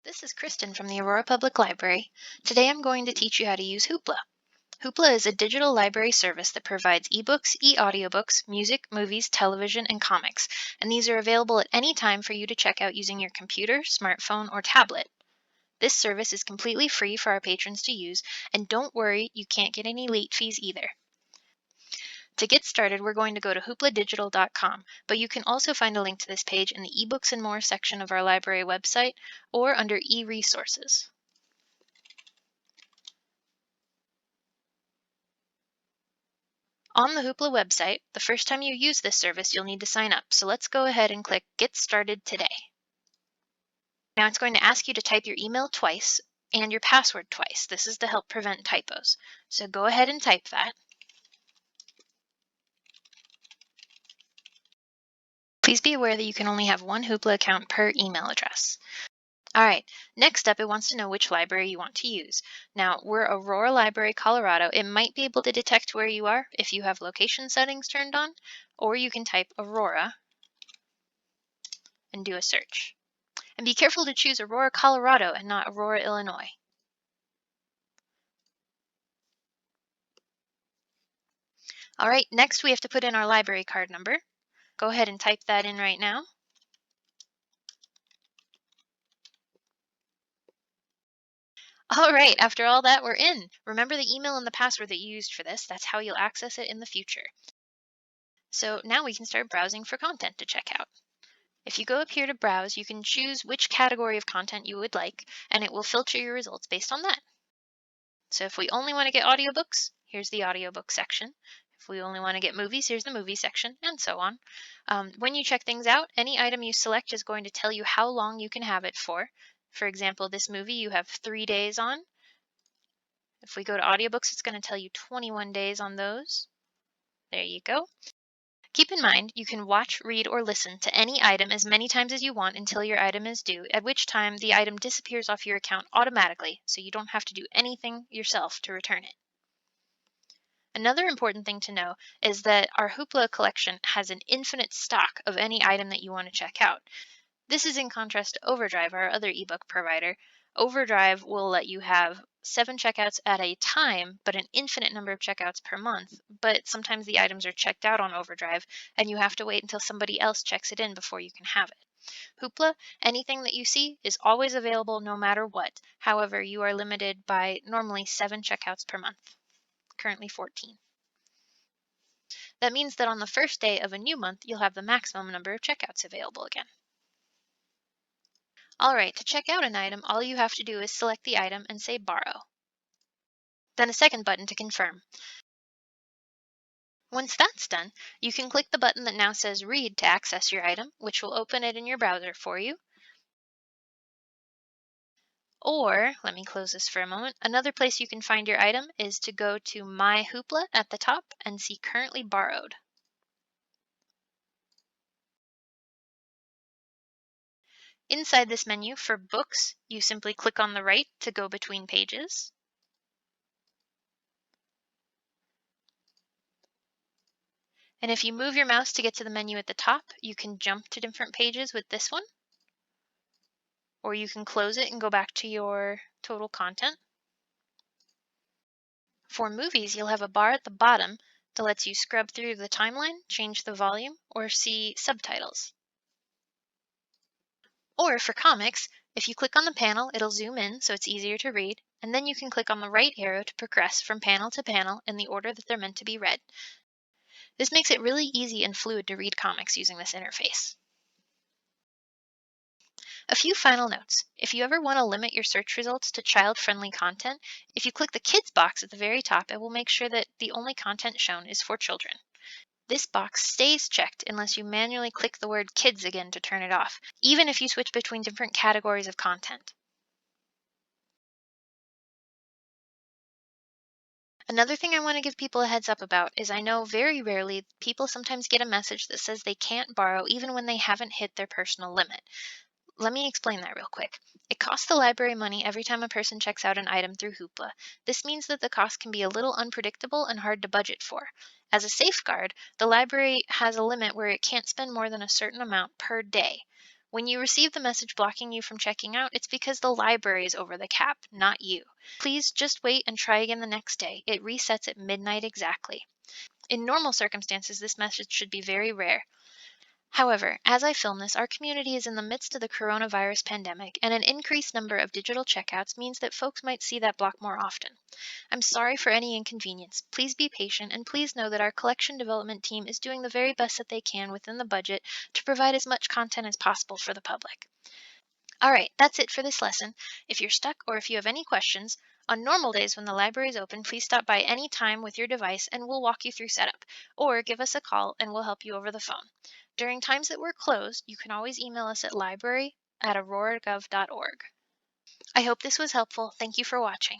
This is Kristen from the Aurora Public Library. Today I'm going to teach you how to use Hoopla. Hoopla is a digital library service that provides ebooks, e-audiobooks, music, movies, television, and comics, and these are available at any time for you to check out using your computer, smartphone, or tablet. This service is completely free for our patrons to use, and don't worry, you can't get any late fees either. To get started, we're going to go to hoopladigital.com, but you can also find a link to this page in the eBooks and More section of our library website or under e-resources. On the Hoopla website, the first time you use this service, you'll need to sign up. So let's go ahead and click Get Started Today. Now it's going to ask you to type your email twice and your password twice. This is to help prevent typos. So go ahead and type that. Please be aware that you can only have one Hoopla account per email address. All right, next up, it wants to know which library you want to use. Now, we're Aurora Library, Colorado. It might be able to detect where you are if you have location settings turned on, or you can type Aurora and do a search. And be careful to choose Aurora, Colorado and not Aurora, Illinois. All right, next we have to put in our library card number. Go ahead and type that in right now. All right, after all that, we're in. Remember the email and the password that you used for this. That's how you'll access it in the future. So now we can start browsing for content to check out. If you go up here to browse, you can choose which category of content you would like, and it will filter your results based on that. So if we only want to get audiobooks, here's the audiobook section. If we only want to get movies, here's the movie section, and so on. When you check things out, any item you select is going to tell you how long you can have it for. For example, this movie you have 3 days on. If we go to audiobooks, it's going to tell you 21 days on those. There you go. Keep in mind, you can watch, read, or listen to any item as many times as you want until your item is due, at which time the item disappears off your account automatically, so you don't have to do anything yourself to return it. Another important thing to know is that our Hoopla collection has an infinite stock of any item that you want to check out. This is in contrast to Overdrive, our other ebook provider. Overdrive will let you have 7 checkouts at a time, but an infinite number of checkouts per month. But sometimes the items are checked out on Overdrive, and you have to wait until somebody else checks it in before you can have it. Hoopla, anything that you see is always available no matter what. However, you are limited by normally 7 checkouts per month, currently 14. That means that on the first day of a new month, you'll have the maximum number of checkouts available again. All right, to check out an item, all you have to do is select the item and say Borrow. Then a second button to confirm. Once that's done, you can click the button that now says Read to access your item, which will open it in your browser for you. Or, let me close this for a moment, another place you can find your item is to go to My Hoopla at the top and see Currently Borrowed. Inside this menu, for books, you simply click on the right to go between pages. And if you move your mouse to get to the menu at the top, you can jump to different pages with this one. Or you can close it and go back to your total content. For movies, you'll have a bar at the bottom that lets you scrub through the timeline, change the volume, or see subtitles. Or for comics, if you click on the panel, it'll zoom in so it's easier to read, and then you can click on the right arrow to progress from panel to panel in the order that they're meant to be read. This makes it really easy and fluid to read comics using this interface. A few final notes. If you ever want to limit your search results to child-friendly content, if you click the Kids box at the very top, it will make sure that the only content shown is for children. This box stays checked unless you manually click the word Kids again to turn it off, even if you switch between different categories of content. Another thing I want to give people a heads up about is I know very rarely people sometimes get a message that says they can't borrow even when they haven't hit their personal limit. Let me explain that real quick. It costs the library money every time a person checks out an item through Hoopla. This means that the cost can be a little unpredictable and hard to budget for. As a safeguard, the library has a limit where it can't spend more than a certain amount per day. When you receive the message blocking you from checking out, it's because the library is over the cap, not you. Please just wait and try again the next day. It resets at midnight exactly. In normal circumstances, this message should be very rare. However, as I film this, our community is in the midst of the coronavirus pandemic, and an increased number of digital checkouts means that folks might see that block more often. I'm sorry for any inconvenience. Please be patient, and please know that our collection development team is doing the very best that they can within the budget to provide as much content as possible for the public. All right, that's it for this lesson. If you're stuck or if you have any questions, on normal days when the library is open, please stop by any time with your device and we'll walk you through setup, or give us a call and we'll help you over the phone. During times that we're closed, you can always email us at library@auroragov.org. I hope this was helpful. Thank you for watching.